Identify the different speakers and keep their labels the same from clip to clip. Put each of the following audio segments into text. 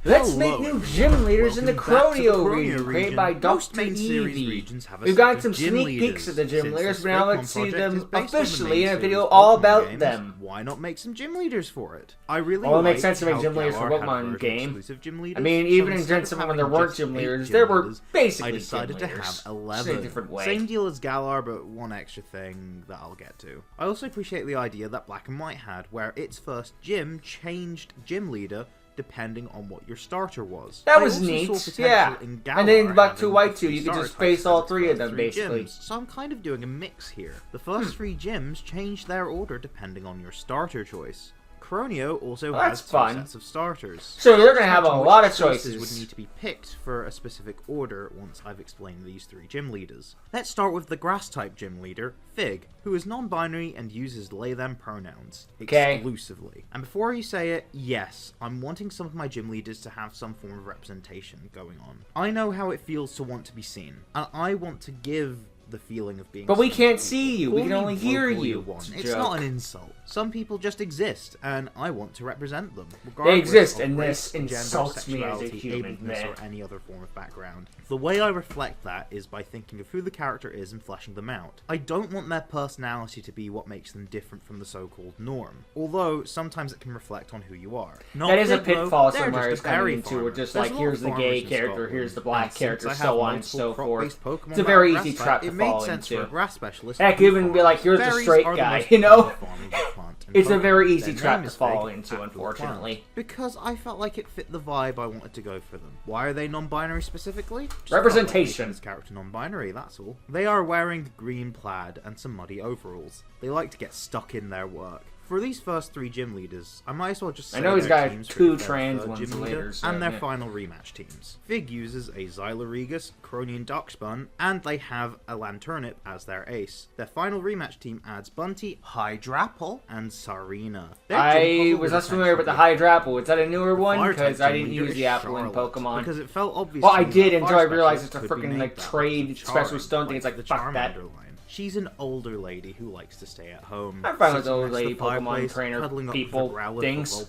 Speaker 1: Let's make new gym leaders in the Croneo region, created by Dr. Evie. We've got some sneak peeks of the gym leaders, but now let's see them officially in a video all about them.
Speaker 2: Why not make some gym leaders for it? I really
Speaker 1: Well, it makes sense to make gym leaders for Pokemon game. I mean, even in Gen 7 when there weren't gym leaders, there were basically
Speaker 2: I decided
Speaker 1: gym
Speaker 2: to
Speaker 1: leaders.
Speaker 2: have 11.
Speaker 1: Just in a different way.
Speaker 2: Same deal as Galar, but one extra thing that I'll get to. I also appreciate the idea that Black and White had, where its first gym changed gym leader depending on what your starter was.
Speaker 1: That was neat, yeah. And then in Black 2, White 2, you could just face all three of them, basically.
Speaker 2: Gyms. So I'm kind of doing a mix here. The first three gyms change their order depending on your starter choice. Croneo also has two sets of starters.
Speaker 1: So you're going to have a lot of choices.
Speaker 2: Would need to be picked for a specific order once I've explained these three gym leaders. Let's start with the grass-type gym leader, Fig, who is non-binary and uses they/them pronouns exclusively. And before you say it, yes, I'm wanting some of my gym leaders to have some form of representation going on. I know how it feels to want to be seen, and I want to give the feeling of being.
Speaker 1: But we can't see you. We can only hear you.
Speaker 2: It's not an insult. Some people just exist, and I want to represent them.
Speaker 1: They exist, and this insults me as a human, man.
Speaker 2: Or any other form of background. The way I reflect that is by thinking of who the character is and fleshing them out. I don't want their personality to be what makes them different from the so-called norm. Although sometimes it can reflect on who you are.
Speaker 1: That is a pitfall somewhere it's coming into, where just like here's the gay character, here's the black character, so on and so forth. It's a very easy trap to fall into. Heck, even be like, here's the straight guy, you know? It's a very easy trap to fall into, unfortunately.
Speaker 2: Because I felt like it fit the vibe I wanted to go for them. Why are they non-binary specifically?
Speaker 1: Representation.
Speaker 2: This character non-binary, that's all. They are wearing green plaid and some muddy overalls. They like to get stuck in their work. For these first three gym leaders, I might as well just say
Speaker 1: I know he's
Speaker 2: their
Speaker 1: got
Speaker 2: teams
Speaker 1: two
Speaker 2: for
Speaker 1: trans
Speaker 2: their
Speaker 1: ones
Speaker 2: gym
Speaker 1: later,
Speaker 2: leader
Speaker 1: so,
Speaker 2: and their final rematch teams. Fig uses a Xyloregus, Cronian Darkspun, and they have a Lanternip as their ace. Their final rematch team adds Bunty, Hydrapple, and Sarina.
Speaker 1: I was less familiar with the Hydrapple. Is that a newer one? Because I didn't use the apple in Pokemon.
Speaker 2: Because it felt obvious.
Speaker 1: Well, I did until I realized it's a freaking like trade special stone thing. It's like, fuck that.
Speaker 2: She's an older lady who likes to stay at home.
Speaker 1: I'm fine with old lady Pokemon trainer people things.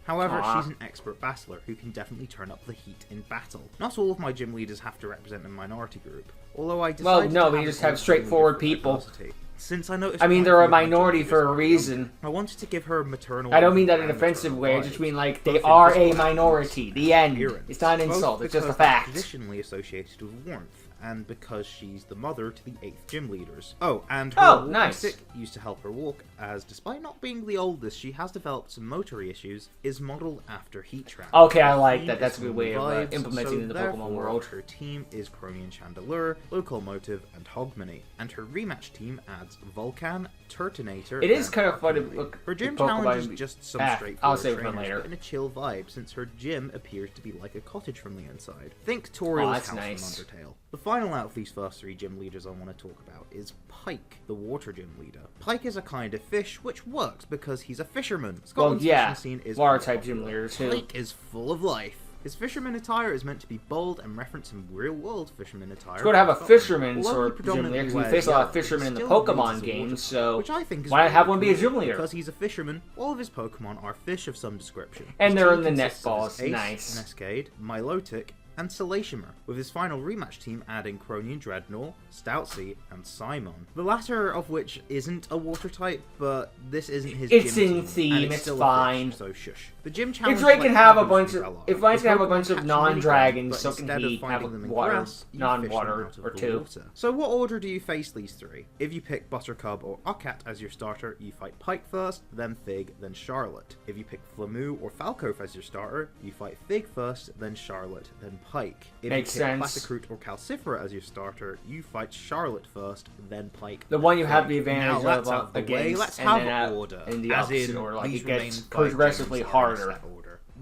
Speaker 2: However, she's an expert battler who can definitely turn up the heat in battle. Not all of my gym leaders have to represent a minority group, although I decided
Speaker 1: we just have straightforward people.
Speaker 2: Since I noticed,
Speaker 1: I mean, they're a minority for a reason.
Speaker 2: I wanted to give her maternal.
Speaker 1: I don't mean that in an offensive way. I just mean like they are a minority. The end. It's not an insult. It's just a fact.
Speaker 2: Traditionally associated with warmth, and because she's the mother to the 8th gym leaders. Oh, and her walking stick used to help her walk, as despite not being the oldest, she has developed some motory issues, is modeled after Heatran.
Speaker 1: Okay, I like that. That's a good way of implementing in the Pokemon world.
Speaker 2: Her team is Cronian Chandelure, Locomotive, and Hogmanay, and her rematch team adds Volcan, Turtonator.
Speaker 1: It is kind of fun to look.
Speaker 2: Her gym challenge is just some straightforward trainers,
Speaker 1: later.
Speaker 2: but in a chill vibe, since her gym appears to be like a cottage from the inside. Think Toriel's house from Undertale. The final out of these first three gym leaders I want to talk about is Pike, the water gym leader. Pike is a kind of fish, which works because he's a fisherman. Scotland's fishing scene is
Speaker 1: water-type gym leader too.
Speaker 2: Pike is full of life. His fisherman attire is meant to be bold and reference some real-world fisherman attire.
Speaker 1: It's good to have a fisherman sort of gym leader, because we face a lot of fishermen in the Pokemon games, so why not have one be a gym leader?
Speaker 2: Because he's a fisherman, all of his Pokemon are fish of some description.
Speaker 1: And they're in the net balls, nice.
Speaker 2: Nescade, Milotic, and Salacious, with his final rematch team adding Cronian Dreadnought, Stoutzy, and Simon. The latter of which isn't a water type, but this isn't his gym team.
Speaker 1: It's in theme, it's fine.
Speaker 2: So shush. The gym challenge
Speaker 1: if Drake can have a bunch of non-dragons, so can he have a water, non-water, or two.
Speaker 2: So what order do you face these three? If you pick Buttercup or Ucat as your starter, you fight Pike first, then Fig, then Charlotte. If you pick Flamoo or Falco as your starter, you fight Fig first, then Charlotte, then Pike. If you pick Platicroot or Calcifera as your starter, you fight Charlotte first, then Pike.
Speaker 1: The one you have the advantage of
Speaker 2: against, let's have order.
Speaker 1: In the opposite order, like it gets progressively harder.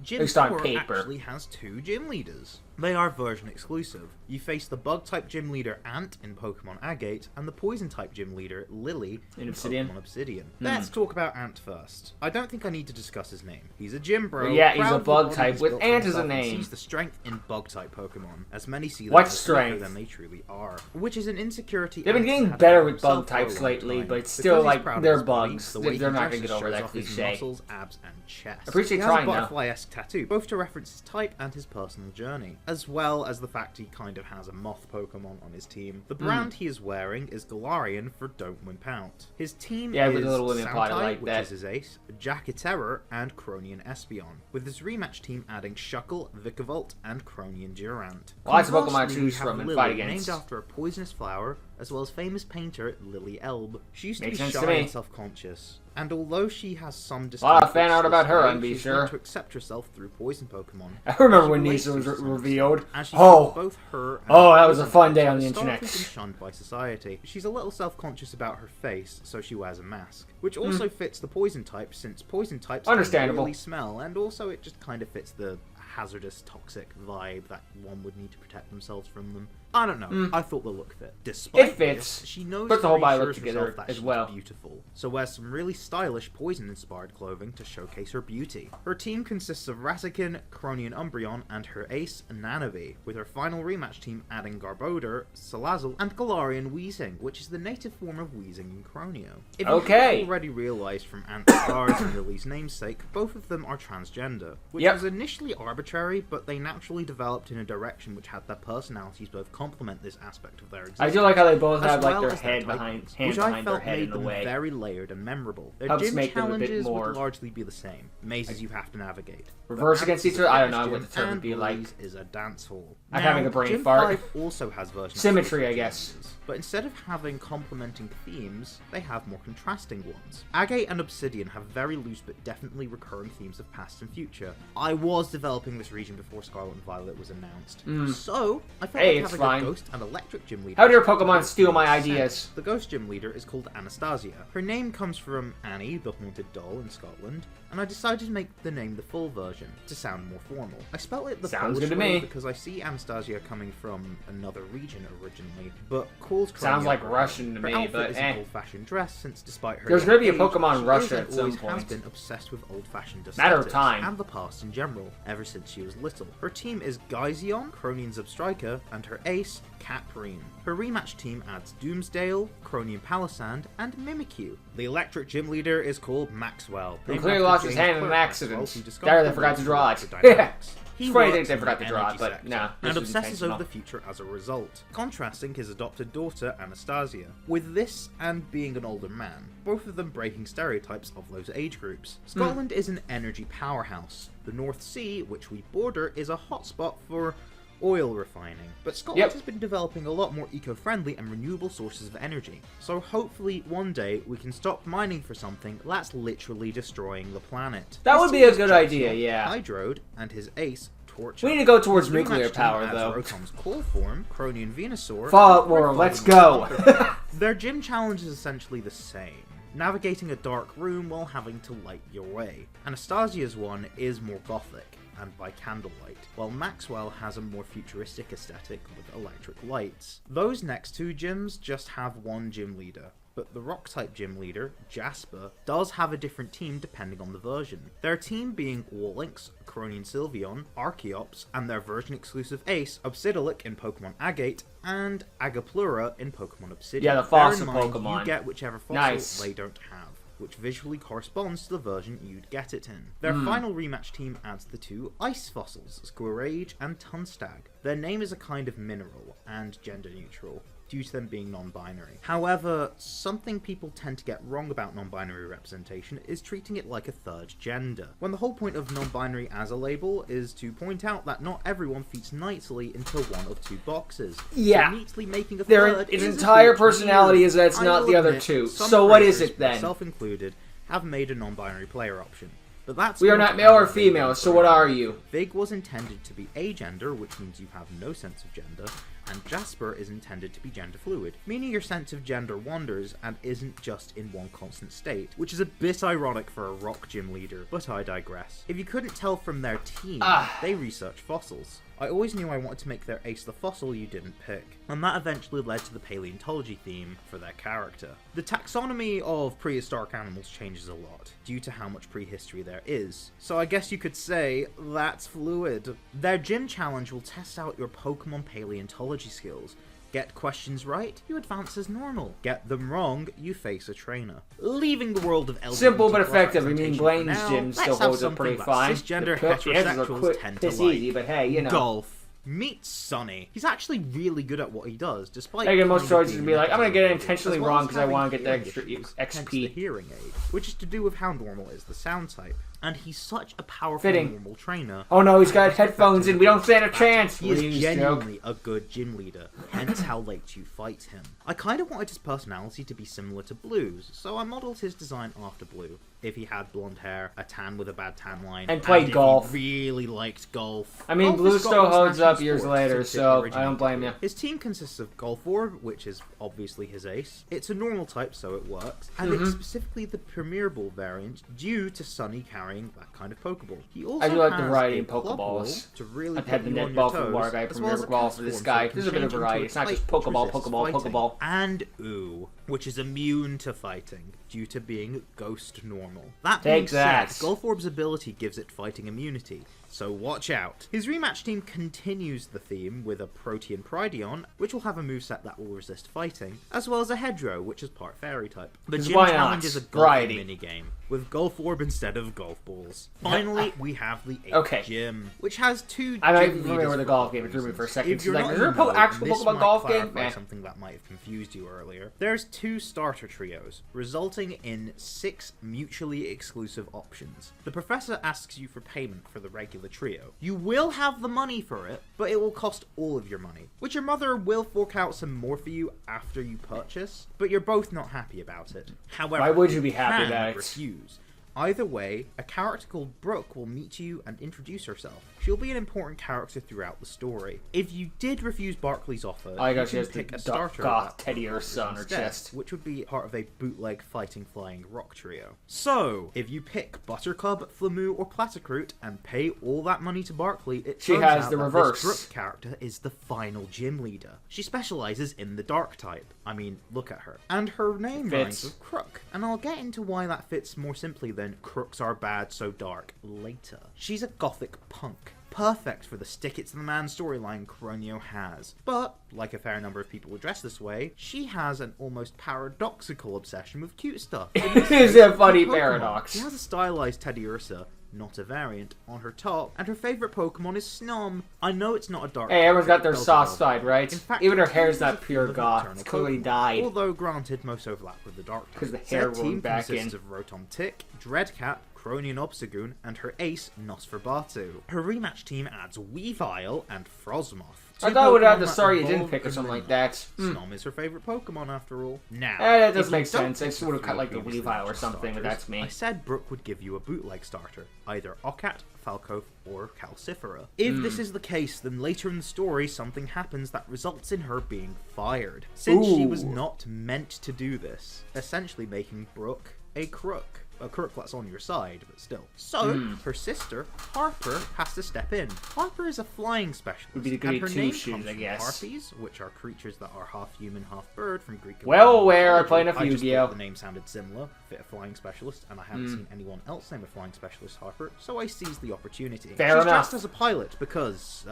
Speaker 2: Gym 4 actually has two gym leaders. They are version exclusive. You face the Bug-type gym leader Ant in Pokemon Agate, and the Poison-type gym leader Lily in Pokemon Obsidian. Let's talk about Ant first. I don't think I need to discuss his name. He's a gym bro.
Speaker 1: Yeah, he's a Bug-type with Ant as a name.
Speaker 2: Sees the strength in Bug-type Pokemon, as many see them
Speaker 1: what
Speaker 2: as
Speaker 1: strength?
Speaker 2: than they truly are, which is an insecurity.
Speaker 1: They've been getting better with Bug-types lately, but it's still like they're bugs. They're not gonna get over that cliche.
Speaker 2: Muscles, abs, and chest.
Speaker 1: I appreciate trying now.
Speaker 2: Butterfly-esque tattoo, both to reference his type and his personal journey, as well as the fact he kind of has a moth Pokemon on his team. The brand he is wearing is Galarian for Don't Wimp Out. His team is
Speaker 1: with a little women
Speaker 2: Santai, which
Speaker 1: that.
Speaker 2: is his ace, Jackiterror, and Cronian Espeon, with his rematch team adding Shuckle, Vikavolt, and Cronian Durant.
Speaker 1: Lots of Pokemon to choose from and
Speaker 2: Lily,
Speaker 1: fight against.
Speaker 2: named after a poisonous flower, as well as famous painter Lily Elbe. She used
Speaker 1: Makes
Speaker 2: to be
Speaker 1: sense to
Speaker 2: shy
Speaker 1: me.
Speaker 2: and self-conscious, and although she has some
Speaker 1: a lot of fan art about her,
Speaker 2: I'm
Speaker 1: be sure.
Speaker 2: to accept herself through poison Pokemon.
Speaker 1: I remember when Nisa was revealed.
Speaker 2: Both her and
Speaker 1: that was a fun day on the internet.
Speaker 2: Been shunned by society. She's a little self-conscious about her face, so she wears a mask, which also fits the poison type, since poison types
Speaker 1: understandable.
Speaker 2: Really smell, and also it just kind of fits the hazardous, toxic vibe that one would need to protect themselves from them. I don't know. I thought the look fit. Despite
Speaker 1: it fits.
Speaker 2: This, she knows
Speaker 1: puts the whole body
Speaker 2: to
Speaker 1: look together
Speaker 2: that
Speaker 1: as
Speaker 2: she's
Speaker 1: well.
Speaker 2: Beautiful, so wears some really stylish poison-inspired clothing to showcase her beauty. Her team consists of Raticate, Cronian Umbreon, and her ace Nanabe, with her final rematch team adding Garbodor, Salazzle, and Galarian Weezing, which is the native form of Weezing in Croneo. If you haven't already realised from Ant's stars and Lily's namesake, both of them are transgender, which was initially arbitrary, but they naturally developed in a direction which had their personalities both complement this aspect of their existence.
Speaker 1: I do like how they both have like their head behind their head in a way.
Speaker 2: Very layered and memorable. Their
Speaker 1: Helps
Speaker 2: gym
Speaker 1: make them a bit
Speaker 2: challenges
Speaker 1: more
Speaker 2: would largely be the same. Mazes you have to navigate.
Speaker 1: Reverse against each other? I don't know what the term would be like.
Speaker 2: Is a dance hall.
Speaker 1: I'm having a brain
Speaker 2: Gym
Speaker 1: fart.
Speaker 2: 5 also has versions
Speaker 1: Symmetry, I guess.
Speaker 2: But instead of having complementing themes, they have more contrasting ones. Agate and Obsidian have very loose but definitely recurring themes of past and future. I was developing this region before Scarlet and Violet was announced, so I felt like having a Ghost and Electric gym leader.
Speaker 1: How dare Pokemon steal my ideas?
Speaker 2: The Ghost gym leader is called Anastasia. Her name comes from Annie, the haunted doll in Scotland, and I decided to make the name the full version to sound more formal. I spelled it the Polish way because I see Anastasia coming from another region originally, but calls Croneo
Speaker 1: sounds like Russian to
Speaker 2: her
Speaker 1: me,
Speaker 2: outfit
Speaker 1: but
Speaker 2: is an old-fashioned dress, since despite her
Speaker 1: there's going to be a
Speaker 2: age,
Speaker 1: Pokemon Russia at some
Speaker 2: always
Speaker 1: point.
Speaker 2: has been obsessed with old-fashioned
Speaker 1: Matter of
Speaker 2: aesthetics
Speaker 1: time.
Speaker 2: and the past in general, ever since she was little. Her team is Gaizion, Cronian Zubstriker, and her ace, Caprine. Her rematch team adds Doomsdale, Cronian Palisand, and Mimikyu. The electric gym leader is called Maxwell.
Speaker 1: He clearly lost his hand in an accident. There, they forgot to draw it. It's funny they forgot to draw it, but no.
Speaker 2: And obsesses over the future as a result, contrasting his adopted daughter Anastasia. With this and being an older man, both of them breaking stereotypes of those age groups. Scotland is an energy powerhouse. The North Sea, which we border, is a hotspot for oil refining. But Scotland has been developing a lot more eco-friendly and renewable sources of energy. So hopefully one day we can stop mining for something that's literally destroying the planet.
Speaker 1: That would be a good idea, yeah.
Speaker 2: Hydrode and his ace, Torch.
Speaker 1: We need to go towards nuclear power, though.
Speaker 2: Rotom's core form, Cronian Venusaur.
Speaker 1: Fallout World, let's go!
Speaker 2: Their gym challenge is essentially the same. Navigating a dark room while having to light your way. Anastasia's one is more gothic, and by candlelight, while Maxwell has a more futuristic aesthetic with electric lights. Those next two gyms just have one gym leader, but the Rock-type gym leader, Jasper, does have a different team depending on the version. Their team being Wallynx, Cronian Sylveon, Archeops, and their version-exclusive ace, Obsidian in Pokemon Agate, and Agaplura in Pokemon Obsidian.
Speaker 1: Yeah, the fossil
Speaker 2: Bear in mind,
Speaker 1: Pokemon.
Speaker 2: You get whichever fossil they don't have, which visually corresponds to the version you'd get it in. Their final rematch team adds the two ice fossils, Squirrage and Tunstag. Their name is a kind of mineral, and gender neutral, due to them being non-binary. However, something people tend to get wrong about non-binary representation is treating it like a third gender, when the whole point of non-binary as a label is to point out that not everyone fits nicely into one of two boxes.
Speaker 1: Yeah.
Speaker 2: So neatly making a third
Speaker 1: its entire personality is that it's not the other two. So what is it then?
Speaker 2: Myself included, have made a non-binary player option. But that's
Speaker 1: we are not male or female, so what are you?
Speaker 2: Vig was intended to be agender, which means you have no sense of gender, and Jasper is intended to be gender fluid, meaning your sense of gender wanders and isn't just in one constant state, which is a bit ironic for a rock gym leader, but I digress. If you couldn't tell from their team, they research fossils. I always knew I wanted to make their ace the fossil you didn't pick, and that eventually led to the paleontology theme for their character. The taxonomy of prehistoric animals changes a lot, due to how much prehistory there is, so I guess you could say that's fluid. Their gym challenge will test out your Pokemon paleontology skills. Get questions right, you advance as normal. Get them wrong, you face a trainer. Leaving the world of LGBT
Speaker 1: simple but effective. I mean, Blaine's
Speaker 2: now,
Speaker 1: gym still holds up pretty fine.
Speaker 2: Cisgender heterosexuals tend to like.
Speaker 1: Easy, but hey, you know.
Speaker 2: Golf. Meet Sonny. He's actually really good at what he does, despite...
Speaker 1: I get most choices to be like, I'm gonna get it intentionally wrong because I want to get the extra XP.
Speaker 2: The hearing aid, which is to do with how normal is the sound type. And he's such a powerful normal trainer.
Speaker 1: Oh no, he's got headphones in. We don't stand a chance.
Speaker 2: He is genuinely a good gym leader, hence how late you fight him. I kind of wanted his personality to be similar to Blue's, so I modelled his design after Blue. If he had blonde hair, a tan with a bad tan line,
Speaker 1: and played golf.
Speaker 2: He really liked golf.
Speaker 1: I mean, Blue still holds up years later, so I don't blame you.
Speaker 2: His team consists of Golforb, which is obviously his ace. It's a normal type, so it works, and it's specifically the Premier Ball variant due to Sonny carrying that kind of Pokeball. He also
Speaker 1: I do like the
Speaker 2: has
Speaker 1: variety
Speaker 2: a
Speaker 1: in Pokeballs.
Speaker 2: To really
Speaker 1: I've had the net ball for Water Guy, Premier Ball for this guy. There's a bit of variety. It's not just Pokeball, Pokeball, Pokeball.
Speaker 2: And Ooh, which is immune to fighting due to being ghost normal. That being said, Golforb's ability gives it fighting immunity, so watch out. His rematch team continues the theme with a Protean Prideon, which will have a moveset that will resist fighting, as well as a Hedro, which is part fairy type. The gym challenge is a golfing minigame, with Golforb instead of golf balls. Finally, we have the 8th gym, which has two
Speaker 1: I'm not even familiar with the golf game. It threw me for a second.
Speaker 2: If you're
Speaker 1: like,
Speaker 2: not
Speaker 1: is there an actual Pokemon golf game?
Speaker 2: Something that might have confused you earlier. There's 2 starter trios, resulting in 6 mutually exclusive options. The professor asks you for payment for the regular trio. You will have the money for it, but it will cost all of your money, which your mother will fork out some more for you after you purchase, but you're both not happy about it. However,
Speaker 1: why would you be happy about it?
Speaker 2: Refuse. Either way, a character called Brooke will meet you and introduce herself. She'll be an important character throughout the story. If you did refuse Barkley's offer, you can pick a starter
Speaker 1: Teddy Ursa on her chest,
Speaker 2: which would be part of a bootleg fighting flying rock trio. So, if you pick Buttercup, Flamoo, or Platicroot and pay all that money to Barkley, it turns out that this Brooke character is the final gym leader. She specializes in the dark type. I mean, look at her. And her name rhymes with Crook. And I'll get into why that fits more simply than crooks are bad so dark later. She's a gothic punk. Perfect for the stick it to the man storyline Croneo has. But, like a fair number of people who dress this way, she has an almost paradoxical obsession with cute stuff.
Speaker 1: It is a funny paradox.
Speaker 2: She has a stylized Teddy Ursa, not a variant, on her top, and her favorite Pokemon is Snom. I know it's not a dark.
Speaker 1: Hey, everyone's got their soft side, right? In fact, even her hair's not pure goth. It's clearly dyed.
Speaker 2: Although, granted, most overlap with the dark.
Speaker 1: Because the hair rolled back in.
Speaker 2: Consists of Rotom Tick, Dreadcat, Cronian Obstagoon, and her ace, Nosferatu. Her rematch team adds Weavile and Frosmoth.
Speaker 1: I thought it would have the story you didn't pick or something like that.
Speaker 2: Snom is her favorite Pokemon after all. Now,
Speaker 1: that does make sense. I just would have cut like the Weavile or something, but that's me.
Speaker 2: I said Brooke would give you a bootleg starter, either Occat, Falco, or Calcifera. If this is the case, then later in the story something happens that results in her being fired, since she was not meant to do this, essentially making Brooke a crook. A crook that's on your side, but still. So, her sister, Harper, has to step in. Harper is a flying specialist,
Speaker 1: would be the
Speaker 2: and her name comes
Speaker 1: I
Speaker 2: from
Speaker 1: guess.
Speaker 2: Harpies, which are creatures that are half human, half bird from Greek and
Speaker 1: well aware, I play enough
Speaker 2: Yu-Gi-Oh!
Speaker 1: Yu-Gi-Oh!
Speaker 2: The name sounded similar, fit a flying specialist, and I haven't seen anyone else name a flying specialist Harper, so I seized the opportunity.
Speaker 1: She's
Speaker 2: dressed as a pilot because,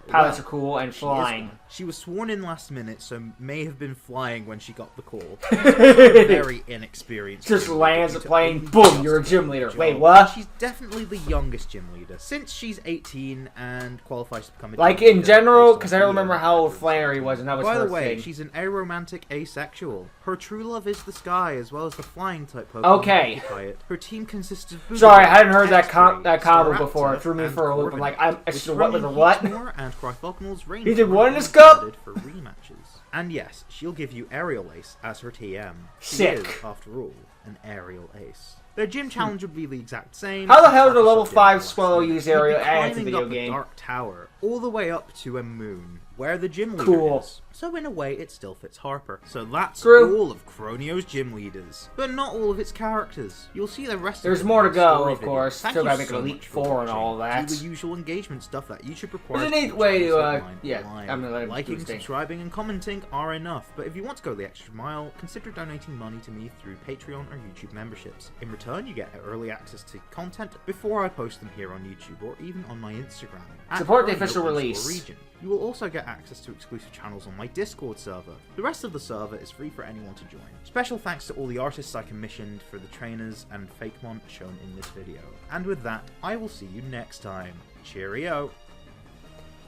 Speaker 1: pilots are cool and flying.
Speaker 2: She was sworn in last minute, so may have been flying when she got the call. Very inexperienced.
Speaker 1: Just lands a plane, boom, you're a gym leader. Wait, what?
Speaker 2: She's definitely the youngest gym leader, since she's 18 and qualifies to become a
Speaker 1: like in general, because I don't remember how old Flannery was, and that was her
Speaker 2: By the way,
Speaker 1: thing.
Speaker 2: she's an aromantic asexual. Her true love is the sky, as well as the flying type Pokemon.
Speaker 1: Okay.
Speaker 2: Her team consists of Boomerang,
Speaker 1: Sorry, I hadn't heard that
Speaker 2: X-Ray,
Speaker 1: combo before. It threw me for a loop. I'm like, I'm extra what with a what? He did one in his cup?
Speaker 2: For rematches. And yes, she'll give you Aerial Ace as her TM. She
Speaker 1: Sick.
Speaker 2: is, after all, an Aerial Ace. Their gym challenge would be the exact same.
Speaker 1: How the hell did a level 5 Swallow use Aerial add to the video game?
Speaker 2: Dark Tower, all the way up to a moon. where the gym leader is. So in a way, it still fits Harper. So that's all of Croneo's gym leaders, but not all of its characters. You'll see the rest.
Speaker 1: There's more to go, of course. Still gotta make an Elite Four and all that.
Speaker 2: Do the usual engagement stuff that YouTube requires.
Speaker 1: It's a neat way to,
Speaker 2: liking, subscribing, and commenting are enough. But if you want to go the extra mile, consider donating money to me through Patreon or YouTube memberships. In return, you get early access to content before I post them here on YouTube or even on my Instagram.
Speaker 1: Support the official release.
Speaker 2: Region. You will also get access to exclusive channels on my Discord server. The rest of the server is free for anyone to join. Special thanks to all the artists I commissioned for the trainers and Fakemon shown in this video. And with that, I will see you next time. Cheerio!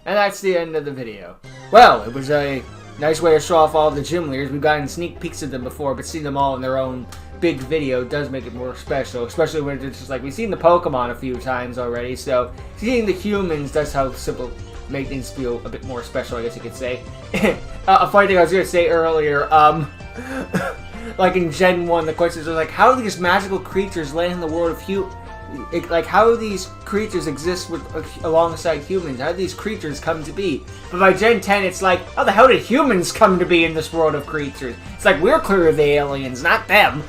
Speaker 1: And that's the end of the video. Well, it was a nice way to show off all of the gym leaders. We've gotten sneak peeks of them before, but seeing them all in their own big video does make it more special, especially when it's just like we've seen the Pokemon a few times already, so seeing the humans does help make things feel a bit more special, I guess you could say. A funny thing I was going to say earlier, like in Gen 1, the questions are like, how do these magical creatures land in the world of like, how do these creatures exist alongside humans? How do these creatures come to be? But by Gen 10, it's like, how the hell did humans come to be in this world of creatures? It's like, we're clearly the aliens, not them.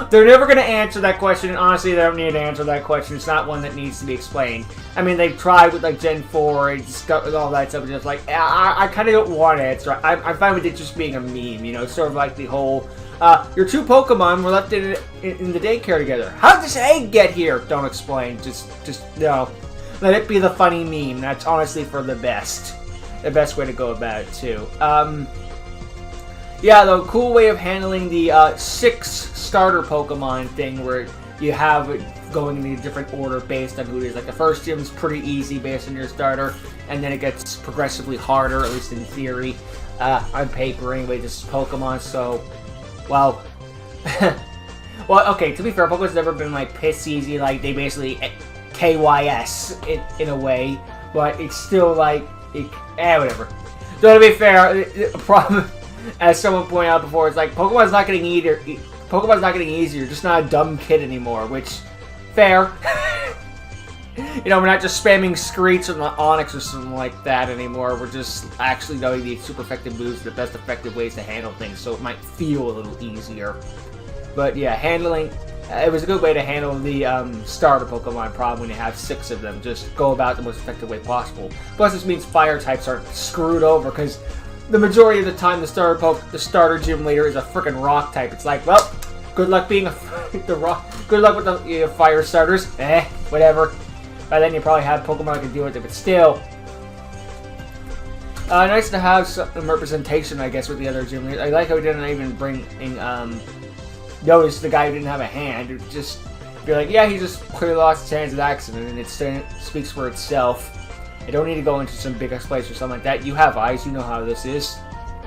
Speaker 1: They're never going to answer that question, and honestly, they don't need to answer that question. It's not one that needs to be explained. I mean, they've tried with, like, Gen 4 and all that stuff, and just like, I kind of don't want to answer. I'm fine with it just being a meme, you know, sort of like the whole, your two Pokemon were left in the daycare together. How did this egg get here? Don't explain. Just, no. Let it be the funny meme. That's honestly for the best. The best way to go about it, too. Yeah, the cool way of handling the 6 starter Pokemon thing where you have it going in a different order based on who it is. Like the first gym's pretty easy based on your starter, and then it gets progressively harder, at least in theory. On paper anyway, this is Pokemon, so, well, well, okay, to be fair, Pokemon's never been like piss easy, like they basically KYS in a way, but it's still like, whatever. So to be fair, the problem, as someone pointed out before, it's like Pokemon's not getting easier. Pokemon's not getting easier. You're just not a dumb kid anymore. Which, fair. You know, we're not just spamming Screech and Onix or something like that anymore. We're just actually knowing the super effective moves, the best effective ways to handle things, so it might feel a little easier. But yeah, handling. It was a good way to handle the starter Pokemon problem when you have 6 of them. Just go about the most effective way possible. Plus, this means fire types aren't screwed over because the majority of the time, the starter gym leader is a frickin' rock type. It's like, well, good luck being the rock. Good luck with the fire starters. Whatever. By then, you probably have Pokemon that can deal with it, but still, nice to have some representation, I guess, with the other gym leaders. I like how we didn't even bring in notice the guy who didn't have a hand. It just be like, yeah, he just clearly lost his hands in an accident, and it speaks for itself. I don't need to go into some big explanation or something like that. You have eyes, you know how this is.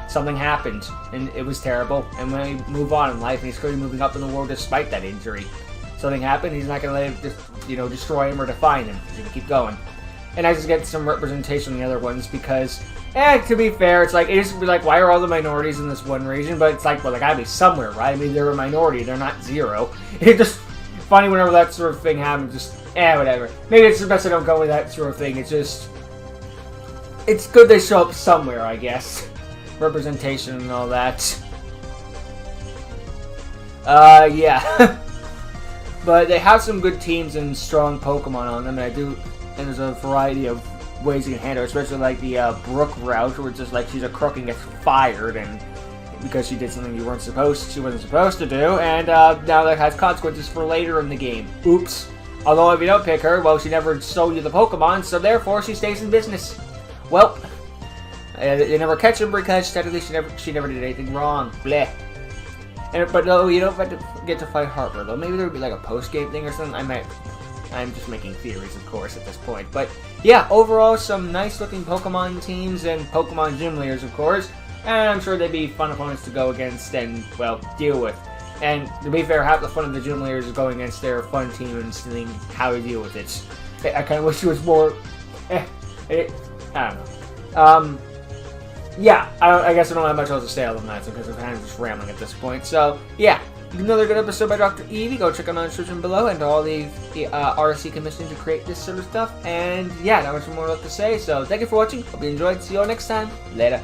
Speaker 1: Something happened, and it was terrible. And when we move on in life, and he's clearly moving up in the world despite that injury. Something happened, he's not going to let it just, destroy him or define him. He's going to keep going. And I just get some representation in the other ones because, to be fair, it's like, it used to be like, why are all the minorities in this one region? But it's like, well, they got to be somewhere, right? I mean, they're a minority, they're not 0. It's just funny whenever that sort of thing happens, just, whatever. Maybe it's the best I don't go with that sort of thing. It's just, it's good they show up somewhere, I guess. Representation and all that. Yeah. But they have some good teams and strong Pokemon on them, and there's a variety of ways you can handle it, especially like the Brooke route, where it's just like she's a crook and gets fired, and because she did something she wasn't supposed to do, and now that has consequences for later in the game. Oops. Although if you don't pick her, well, she never sold you the Pokemon, so therefore she stays in business. Well, they never catch her because technically she never did anything wrong. Bleh. But no, you don't get to fight Harper, though. Maybe there would be like a post-game thing or something. I'm just making theories, of course, at this point. But yeah, overall, some nice-looking Pokemon teams and Pokemon gym leaders, of course. And I'm sure they'd be fun opponents to go against and, well, deal with. And to be fair, half the fun of the gym leaders is going against their fun team and seeing how to deal with it. I kind of wish it was more... I don't know. Yeah, I guess I don't have much else to say other than that, because I'm kind of just rambling at this point. So, yeah, Another good episode by Dr. Evie. Go check out my description below and all the artists he commissioned to create this sort of stuff. And yeah, not much more left to say. So thank you for watching. Hope you enjoyed. See you all next time. Later.